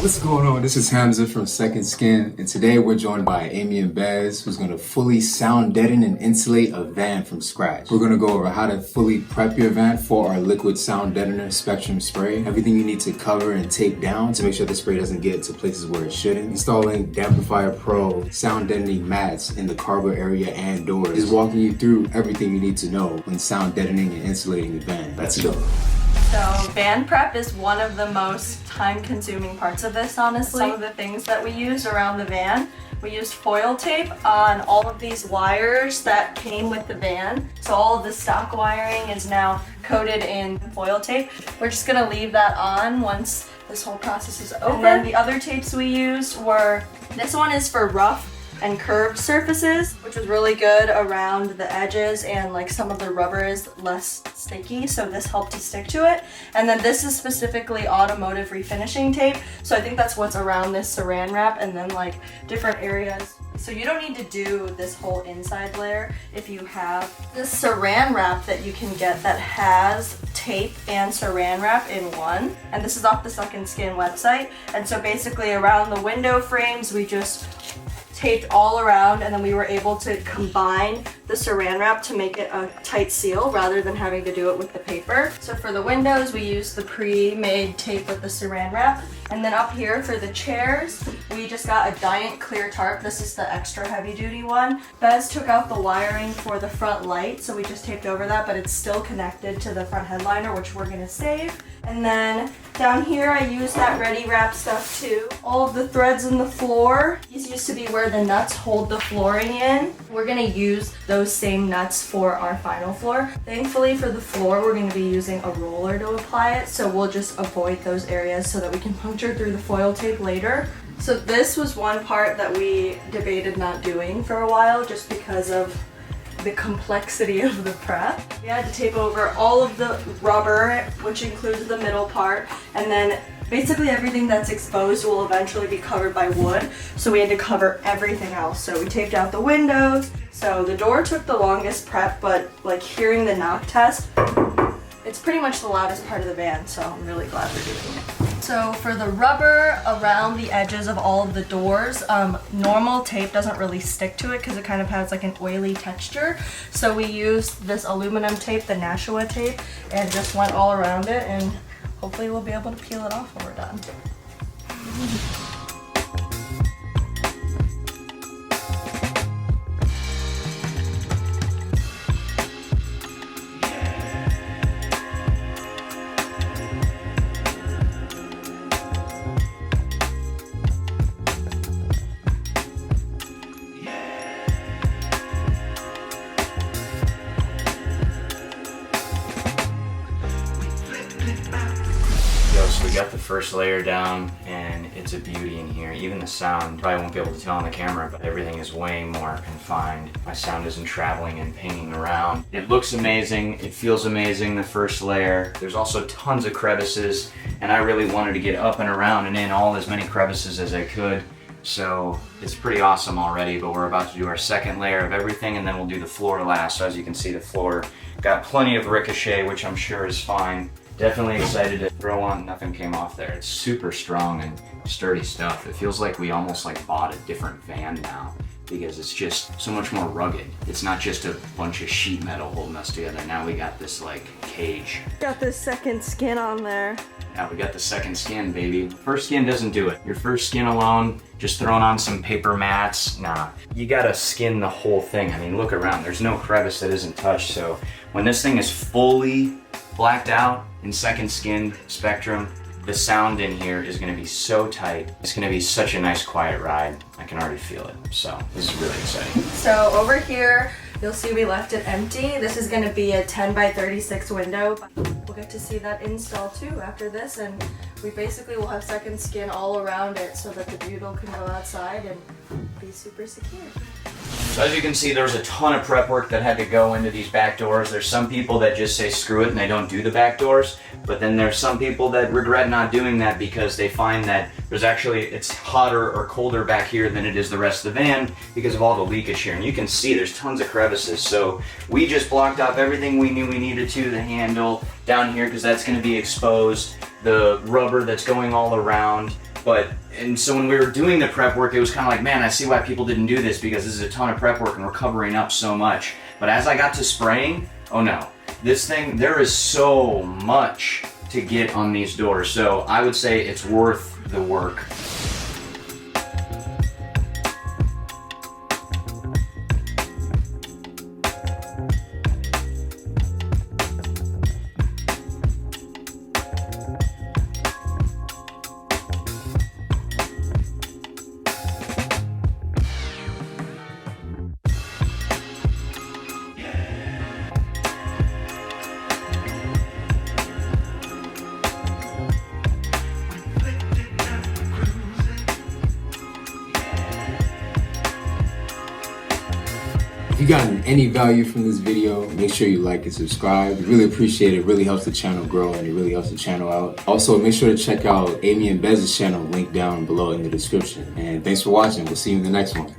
What's going on? This is Hamza from Second Skin, and today we're joined by Amy and Bez, who's going to fully sound deaden and insulate a van from scratch. We're going to go over how to fully prep your van for our liquid sound deadener spectrum spray, everything you need to cover and tape down to make sure the spray doesn't get to places where it shouldn't, installing Damplifier Pro sound deadening mats in the cargo area and doors, just walking you through everything you need to know when sound deadening and insulating the van. Let's go. So van prep is one of the most time-consuming parts of this, honestly. Some of the things that we use around the van, we used foil tape on all of these wires that came with the van. So all of the stock wiring is now coated in foil tape. We're just gonna leave that on once this whole process is over. And then the other tapes we used were, this one is for rough and curved surfaces, which was really good around the edges, and like some of the rubber is less sticky, so this helped to stick to it. And then this is specifically automotive refinishing tape, so I think that's what's around this saran wrap, and then like different areas. So you don't need to do this whole inside layer if you have this saran wrap that you can get that has tape and saran wrap in one. And this is off the Second Skin website. And so basically around the window frames, we just taped all around, and then we were able to combine the saran wrap to make it a tight seal rather than having to do it with the paper. So for the windows, we used the pre-made tape with the saran wrap. And then up here for the chairs, we just got a giant clear tarp. This is the extra heavy duty one. Bez took out the wiring for the front light, so we just taped over that, but it's still connected to the front headliner, which we're gonna save. And then down here, I used that ready wrap stuff too. All of the threads in the floor, these used to be where the nuts hold the flooring in. We're gonna use those same nuts for our final floor. Thankfully for the floor, we're gonna be using a roller to apply it, so we'll just avoid those areas so that we can puncture through the foil tape later. So this was one part that we debated not doing for a while just because of the complexity of the prep. We had to tape over all of the rubber, which includes the middle part, and then basically everything that's exposed will eventually be covered by wood, so we had to cover everything else. So we taped out the windows. So the door took the longest prep, but like hearing the knock test, it's pretty much the loudest part of the van, so I'm really glad we're doing it. So for the rubber around the edges of all of the doors, normal tape doesn't really stick to it because it kind of has like an oily texture. So we used this aluminum tape, the Nashua tape, and just went all around it, and hopefully we'll be able to peel it off when we're done. So we got the first layer down, and it's a beauty in here. Even the sound, probably won't be able to tell on the camera, but everything is way more confined. My sound isn't traveling and pinging around. It looks amazing, it feels amazing, the first layer. There's also tons of crevices, and I really wanted to get up and around and in all as many crevices as I could. So it's pretty awesome already, but we're about to do our second layer of everything, and then we'll do the floor last. So as you can see, the floor got plenty of ricochet, which I'm sure is fine. Definitely excited to throw on. Nothing came off there. It's super strong and sturdy stuff. It feels like we almost like bought a different van now because it's just so much more rugged. It's not just a bunch of sheet metal holding us together. Now we got this like cage. Got this Second Skin on there. Now we got the second skin, baby. First skin doesn't do it. Your first skin alone, just throwing on some paper mats, nah. You gotta skin the whole thing. I mean, look around. There's no crevice that isn't touched. So when this thing is fully blacked out in second skin spectrum, the sound in here is gonna be so tight. It's gonna be such a nice quiet ride. I can already feel it. So this is really exciting. So over here, you'll see we left it empty. This is gonna be a 10 by 36 window. We'll get to see that install too after this, and we basically will have second skin all around it so that the Butyl can go outside and be super secure. So as you can see, there's a ton of prep work that had to go into these back doors. There's some people that just say screw it and they don't do the back doors, but then there's some people that regret not doing that because they find that there's actually, it's hotter or colder back here than it is the rest of the van because of all the leakage here. And you can see there's tons of crevices. So we just blocked off everything we knew we needed to, the handle down here because that's going to be exposed, the rubber that's going all around, And so when we were doing the prep work, it was kind of like, man, I see why people didn't do this, because this is a ton of prep work and we're covering up so much. But as I got to spraying, oh no, this thing, there is so much to get on these doors. So I would say it's worth the work. If you gotten any value from this video, make sure you like and subscribe. We really appreciate it. It really helps the channel grow and it really helps the channel out. Also, make sure to check out Amy and Bez's channel, linked down below in the description. And thanks for watching. We'll see you in the next one.